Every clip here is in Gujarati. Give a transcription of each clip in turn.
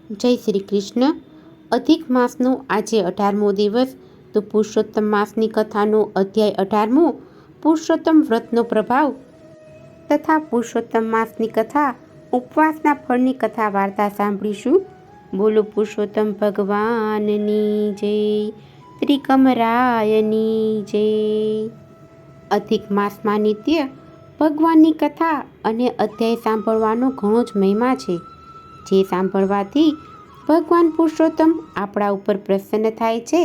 જય શ્રી કૃષ્ણ. અધિક માસનો આજે 18મો દિવસ. તો પુરુષોત્તમ માસની કથાનો અધ્યાય 18મો, પુરુષોત્તમ વ્રતનો પ્રભાવ તથા પુરુષોત્તમ માસની કથા, ઉપવાસના ફળની કથા વાર્તા સાંભળીશું. બોલો પુરુષોત્તમ ભગવાનની જય, ત્રિકમરાયની જય. અધિક માસમાં નિત્ય ભગવાનની કથા અને અધ્યાય સાંભળવાનો ઘણો જ મહિમા છે, જે સાંભળવાથી ભગવાન પુરુષોત્તમ આપણા ઉપર પ્રસન્ન થાય છે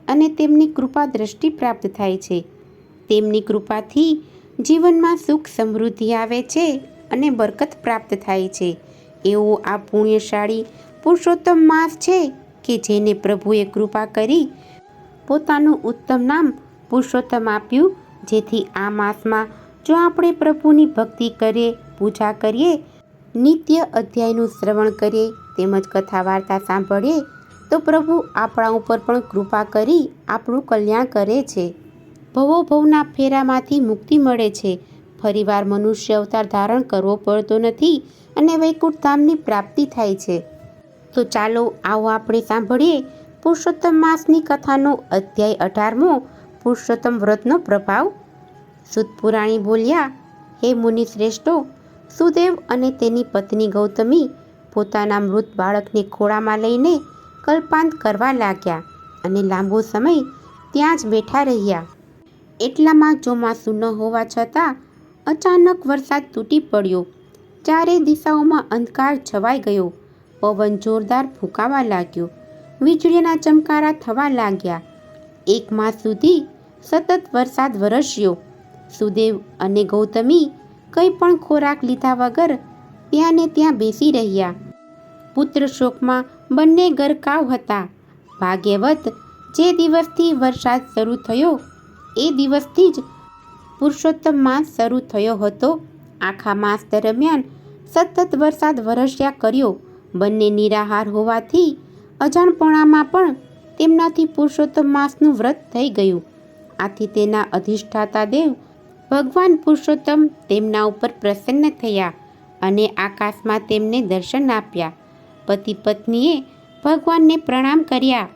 અને તેમની કૃપા દ્રષ્ટિ પ્રાપ્ત થાય છે. તેમની કૃપાથી જીવનમાં સુખ સમૃદ્ધિ આવે છે અને બરકત પ્રાપ્ત થાય છે. એવો આ પુણ્યશાળી પુરુષોત્તમ માસ છે કે જેને પ્રભુએ કૃપા કરી પોતાનું ઉત્તમ નામ પુરુષોત્તમ આપ્યું. જેથી આ માસમાં જો આપણે પ્રભુની ભક્તિ કરીએ, પૂજા કરીએ, નિત્ય અધ્યાયનું શ્રવણ કરીએ તેમજ કથા વાર્તા સાંભળીએ તો પ્રભુ આપણા ઉપર પણ કૃપા કરી આપણું કલ્યાણ કરે છે. ભવોભવના ફેરામાંથી મુક્તિ મળે છે. ફરીવાર મનુષ્ય અવતાર ધારણ કરવો પડતો નથી અને વૈકુંઠ ધામની પ્રાપ્તિ થાય છે. તો ચાલો આવો આપણે સાંભળીએ પુરુષોત્તમ માસની કથાનો અધ્યાય 18મો, પુરુષોત્તમ વ્રતનો પ્રભાવ. સુત પુરાણી બોલ્યા, હે મુનિ શ્રેષ્ઠો, સુદેવ અને તેની પત્ની ગૌતમી પોતાના મૃત બાળકને ખોળામાં લઈને કલ્પાંત કરવા લાગ્યા અને લાંબો સમય ત્યાં જ બેઠા રહ્યા. એટલામાં ચોમાસું ન હોવા છતાં અચાનક વરસાદ તૂટી પડ્યો. ચારે દિશાઓમાં અંધકાર છવાઈ ગયો. પવન જોરદાર ફૂંકાવા લાગ્યો. વીજળીના ચમકારા થવા લાગ્યા. 1 માસ સુધી સતત વરસાદ વરસ્યો. સુદેવ અને ગૌતમી કંઈ પણ ખોરાક લીધા વગર ત્યાં ને ત્યાં બેસી રહ્યા. પુત્ર શોકમાં બંને ગરકાવ હતા. ભાગ્યવત જે દિવસથી વરસાદ શરૂ થયો એ દિવસથી જ પુરુષોત્તમ માસ શરૂ થયો હતો. આખા માસ દરમિયાન સતત વરસાદ વરસ્યા કર્યો. બંને નિરાહાર હોવાથી અજાણપણામાં પણ તેમનાથી પુરુષોત્તમ માસનું વ્રત થઈ ગયું. આથી તેના અધિષ્ઠાતા દેવ ભગવાન પુરુષોત્તમ તેમના ઉપર પ્રસન્ન થયા અને આકાશમાં તેમને દર્શન આપ્યા. પતિ પત્નીએ ભગવાનને પ્રણામ કર્યા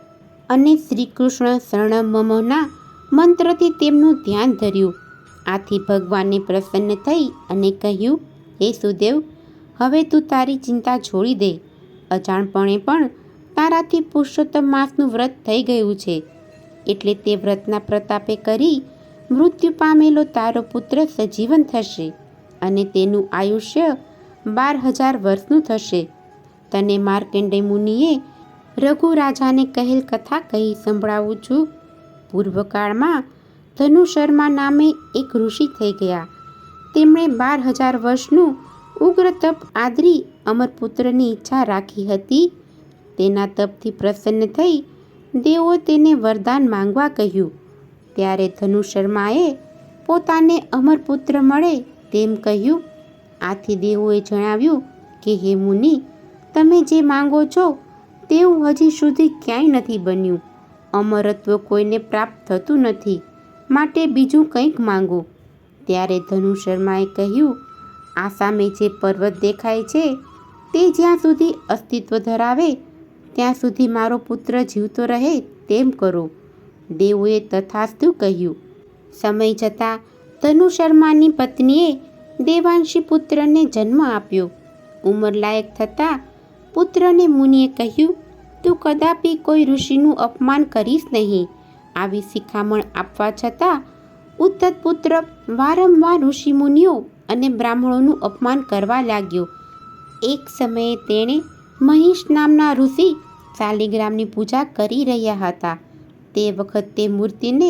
અને શ્રી કૃષ્ણ શરણમ મમના મંત્રથી તેમનું ધ્યાન ધર્યું. આથી ભગવાનને પ્રસન્ન થઈ અને કહ્યું, હે સુદેવ, હવે તું તારી ચિંતા છોડી દે. અજાણપણે પણ તારાથી પુરુષોત્તમ માસનું વ્રત થઈ ગયું છે, એટલે તે વ્રતના પ્રતાપે કરી મૃત્યુ પામેલો તારો પુત્ર સજીવન થશે અને તેનું આયુષ્ય 12,000 વર્ષનું થશે. તને માર્કંડેય મુનિએ રઘુ રાજાને કહેલ કથા કહી સંભળાવું છું. પૂર્વકાળમાં ધનુશર્મા નામે એક ઋષિ થઈ ગયા. તેમણે 12,000 વર્ષનું ઉગ્ર તપ આદરી અમરપુત્રની ઈચ્છા રાખી હતી. તેના તપથી પ્રસન્ન થઈ દેવો તેને વરદાન માંગવા કહ્યું. ત્યારે ધનુશર્માએ પોતાને અમરપુત્ર મળે તેમ કહ્યું. આથી દેવોએ જણાવ્યું કે હે મુનિ, તમે જે માંગો છો તેવું હજી સુધી ક્યાંય નથી બન્યું. અમરત્વ કોઈને પ્રાપ્ત થતું નથી, માટે બીજું કંઈક માંગો. ત્યારે ધનુશર્માએ કહ્યું, આ સામે જે પર્વત દેખાય છે તે જ્યાં સુધી અસ્તિત્વ ધરાવે ત્યાં સુધી મારો પુત્ર જીવતો રહે તેમ કરો. દેવોએ તથાસ્તુ કહ્યું. સમય જતાં ધનુશર્માની પત્નીએ દેવાંશી પુત્રને જન્મ આપ્યો. ઉંમર લાયક થતાં પુત્રને મુનિએ કહ્યું, તું કદાપી કોઈ ઋષિનું અપમાન કરીશ નહીં. આવી શિખામણ આપવા છતાં ઉદ્ધત પુત્ર વારંવાર ઋષિમુનિઓ અને બ્રાહ્મણોનું અપમાન કરવા લાગ્યો. એક સમયે તેણે મહિષ નામના ઋષિ શાલિગ્રામની પૂજા કરી રહ્યા હતા. તે વખત તે મૂર્તિને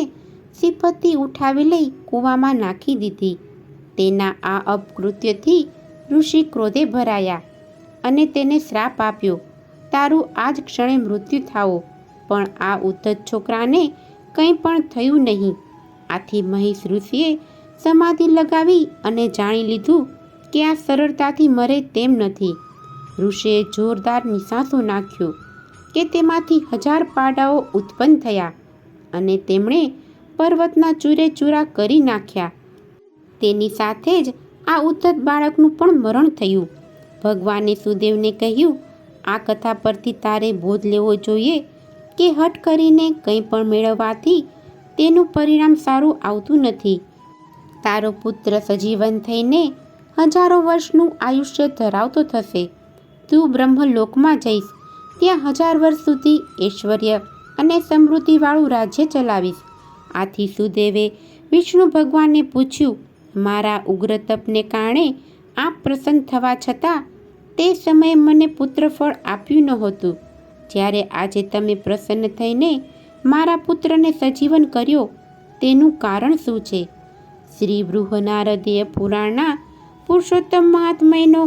સિપથી ઉઠાવી લઈ કૂવામાં નાખી દીધી. તેના આ અપકૃત્યથી ઋષિ ક્રોધે ભરાયા અને તેને શ્રાપ આપ્યો, તારું આ જ ક્ષણે મૃત્યુ થાવો. પણ આ ઉદ્ધત છોકરાને કંઈ પણ થયું નહીં. આથી મહિષ ઋષિએ સમાધિ લગાવી અને જાણી લીધું કે આ સરળતાથી મરે તેમ નથી. ઋષિએ જોરદાર નિશાસો નાખ્યો કે તેમાંથી 1000 પાડાઓ ઉત્પન્ન થયા અને તેમણે પર્વતના ચૂરે ચૂરા કરી નાખ્યા. તેની સાથે જ આ ઉદ્ધત બાળકનું પણ મરણ થયું. ભગવાને સુદેવને કહ્યું, આ કથા પરથી તારે બોધ લેવો જોઈએ કે હઠ કરીને કંઈ પણ મેળવવાથી તેનું પરિણામ સારું આવતું નથી. તારો પુત્ર સજીવન થઈને હજારો વર્ષનું આયુષ્ય ધરાવતો થશે. તું બ્રહ્મલોકમાં જઈશ, ત્યાં 1000 વર્ષ સુધી ઐશ્વર્ય અને સમૃદ્ધિવાળું રાજ્ય ચલાવીશ. આથી સુદેવે વિષ્ણુ ભગવાનને પૂછ્યું, મારા ઉગ્ર તપને કારણે આપ પ્રસન્ન થવા છતાં તે સમયે મને પુત્રફળ આપ્યું નહોતું. જ્યારે આજે તમે પ્રસન્ન થઈને મારા પુત્રને સજીવન કર્યો, તેનું કારણ શું છે? શ્રી બૃહનારદીય પુરાણના પુરુષોત્તમ મહાત્મયનો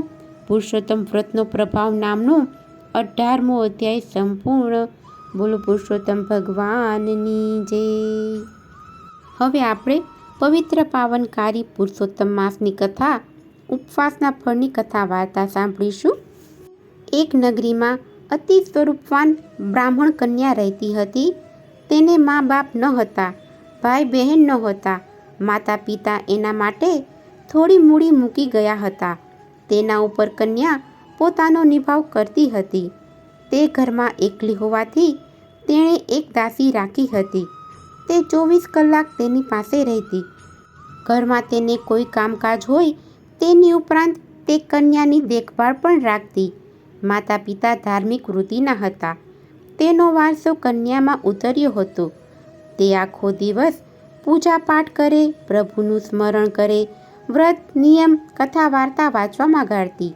પુરુષોત્તમ વ્રતનો પ્રભાવ નામનો 18મો અધ્યાય સંપૂર્ણ. બોલો પુરુષોત્તમ ભગવાનની જય. હવે આપણે પવિત્ર પાવનકારી પુરુષોત્તમ માસની કથા, ઉપવાસના ફળની કથા વાર્તા સાંભળીશું. એક નગરીમાં અતિ સ્વરૂપવાન બ્રાહ્મણ કન્યા રહેતી હતી. તેને મા બાપ ન હતા, ભાઈ બહેન નહોતા. માતા પિતા એના માટે થોડી મૂડી મૂકી ગયા હતા. તેના ઉપર કન્યા પોતાનો નિભાવ કરતી હતી. તે ઘરમાં એકલી હોવાથી તેણે એક દાસી રાખી હતી. તે 24 કલાક તેની પાસે રહેતી. ઘરમાં તેને કોઈ કામકાજ હોય તેની ઉપરાંત તે કન્યાની દેખભાળ પણ રાખતી. માતા પિતા ધાર્મિક વૃત્તિના હતા. તેનો વારસો કન્યામાં ઉતર્યો હતો. તે આખો દિવસ પૂજા પાઠ કરે, પ્રભુનું સ્મરણ કરે, વ્રત, નિયમ, કથા વાર્તા વાંચવામાં ગાળતી.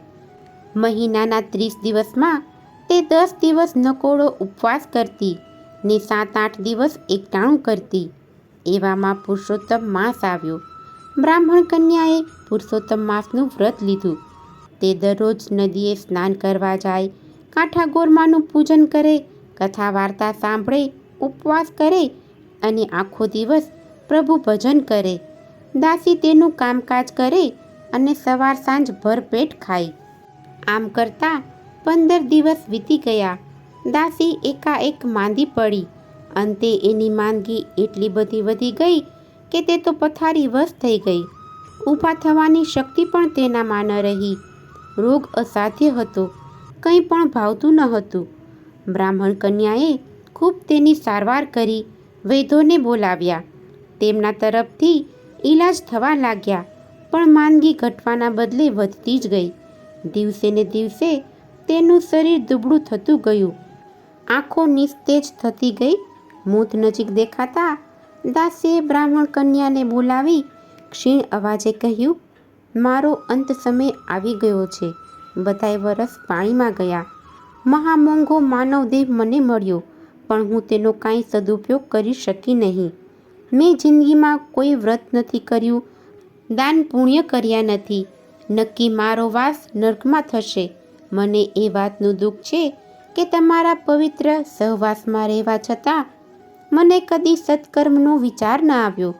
મહિનાના 30 દિવસમાં તે 10 દિવસ નકોડો ઉપવાસ કરતી ને 7-8 દિવસ એકટાણું કરતી. એવામાં પુરુષોત્તમ માસ આવ્યો. બ્રાહ્મણ કન્યાએ પુરુષોત્તમ માસનું વ્રત લીધું. તે દરરોજ નદીએ સ્નાન કરવા જાય, કાંઠા ગોરમાનું પૂજન કરે, કથા વાર્તા સાંભળે, ઉપવાસ કરે અને આખો દિવસ પ્રભુ ભજન કરે. દાસી તેનું કામકાજ કરે અને સવાર સાંજ ભરપેટ ખાય. આમ કરતાં 15 દિવસ વીતી ગયા. દાસી એકાએક માંદી પડી. અંતે એની માંદગી એટલી બધી વધી ગઈ કે તે તો પથારી વશ થઈ ગઈ. ઊભા થવાની શક્તિ પણ તેનામાં ન રહી. રોગ અસાધ્ય હતો, કંઈ પણ ભાવતું ન હતું. બ્રાહ્મણ કન્યાએ ખૂબ તેની સારવાર કરી, વૈદ્યોને બોલાવ્યા. તેમના તરફથી ઈલાજ થવા લાગ્યા, પણ માંદગી ઘટવાના બદલે વધતી જ ગઈ. દિવસે ને દિવસે તેનું શરીર દુબળું થતું ગયું. આંખો નિસ્તેજ થતી ગઈ. મોત નજીક દેખાતા દાસીએ બ્રાહ્મણ કન્યાને બોલાવી ક્ષીણ અવાજે કહ્યું, મારો અંત સમય આવી ગયો છે. બધાય વરસ પાણીમાં ગયા. મહામોંઘો માનવદેહ મને મળ્યો, પણ હું તેનો કાંઈ સદુપયોગ કરી શકી નહીં. મેં જિંદગીમાં કોઈ વ્રત નથી કર્યું, દાન પુણ્ય કર્યા નથી. નક્કી મારો વાસ નર્કમાં થશે. મને એ વાતનું દુઃખ છે કે તમારા પવિત્ર સહવાસમાં રહેવા છતાં મને કદી સત્કર્મનો વિચાર ન આવ્યો.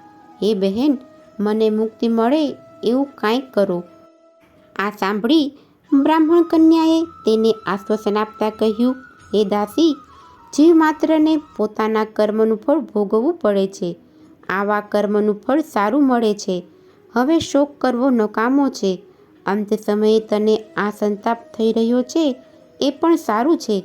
હે બહેન, મને મુક્તિ મળે એવું કાંઈક કરો. આ સાંભળી બ્રાહ્મણ કન્યાએ તેને આશ્વાસન આપતા કહ્યું, હે દાસી, જીવ માત્રને પોતાના કર્મનું ફળ ભોગવવું પડે છે. આવા કર્મનું ફળ સારું મળે છે. હવે શોક કરવો નકામો છે. અંત સમયે તને આ સંતાપ થઈ રહ્યો છે એ પણ સારું છે.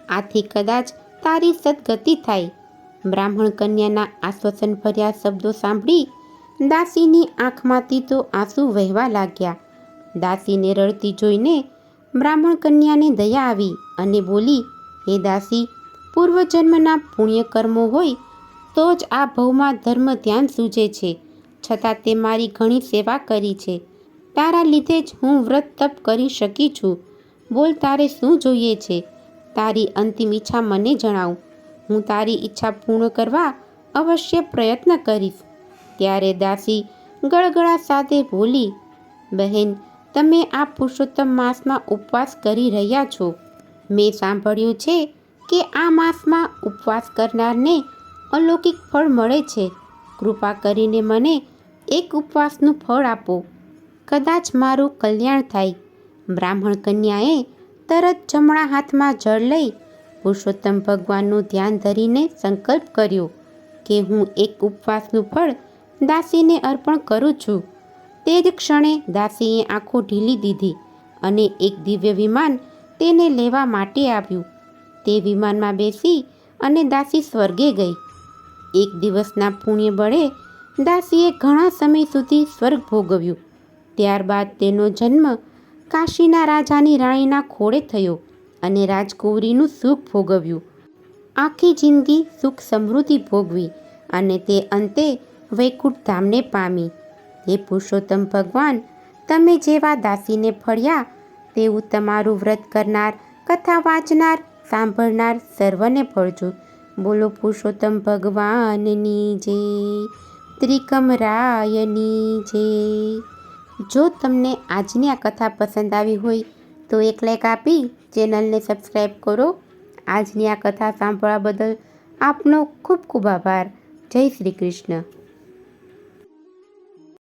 આથી કદાચ તારી સદગતિ થાય. બ્રાહ્મણ કન્યાના આશ્વાસન ભર્યા શબ્દો સાંભળી દાસીની આંખમાંથી તો આંસુ વહેવા લાગ્યા. દાસીને રડતી જોઈને બ્રાહ્મણ કન્યાને દયા આવી અને બોલી, હે દાસી, પૂર્વજન્મના પુણ્ય કર્મો હોય તો જ આ ભવમાં ધર્મ ધ્યાન સૂજે છે. છતાં તે મારી ઘણી સેવા કરી છે. તારા લીધે જ હું વ્રત તપ કરી શકી છું. બોલ, તારે શું જોઈએ છે? તારી અંતિમ ઈચ્છા મને જણાવ. હું તારી ઈચ્છા પૂર્ણ કરવા અવશ્ય પ્રયત્ન કરીશ. ત્યારે દાસી ગળગળા સાથે બોલી, બહેન, તમે આ પુરુષોત્તમ માસમાં ઉપવાસ કરી રહ્યા છો. મેં સાંભળ્યું છે કે આ માસમાં ઉપવાસ કરનારને અલૌકિક ફળ મળે છે. કૃપા કરીને મને એક ઉપવાસનું ફળ આપો. કદાચ મારું કલ્યાણ થાય. બ્રાહ્મણ કન્યાએ તરત જમણા હાથમાં જળ લઈ પુરુષોત્તમ ભગવાનનું ધ્યાન ધરીને સંકલ્પ કર્યો કે હું એક ઉપવાસનું ફળ દાસીને અર્પણ કરું છું. તે જ ક્ષણે દાસીએ આંખો ઢીલી દીધી અને એક દિવ્ય વિમાન તેને લેવા માટે આવ્યું. તે વિમાનમાં બેસી અને દાસી સ્વર્ગે ગઈ. એક દિવસના પુણ્ય બળે દાસીએ ઘણા સમય સુધી સ્વર્ગ ભોગવ્યું. ત્યારબાદ તેનો જન્મ કાશીના રાજાની રાણીના ખોળે થયો અને રાજકુંવરીનું સુખ ભોગવ્યું. આખી જિંદગી સુખ સમૃદ્ધિ ભોગવી અને તે અંતે વૈકુંઠ ધામને પામી. હે પુરુષોત્તમ ભગવાન, તમે જેવા દાસીને ફળ્યા તેવું તમારું વ્રત કરનાર, કથા વાંચનાર, સાંભળનાર સર્વને ફળજો. બોલો પુરુષોત્તમ ભગવાનની જય, ત્રિકમરાયની જય. જો તમને આજની આ કથા પસંદ આવી હોય તો એક લાઈક આપી ચેનલને સબસ્ક્રાઈબ કરો. આજની આ કથા સાંભળવા બદલ આપનો ખૂબ ખૂબ આભાર. જય શ્રી કૃષ્ણ.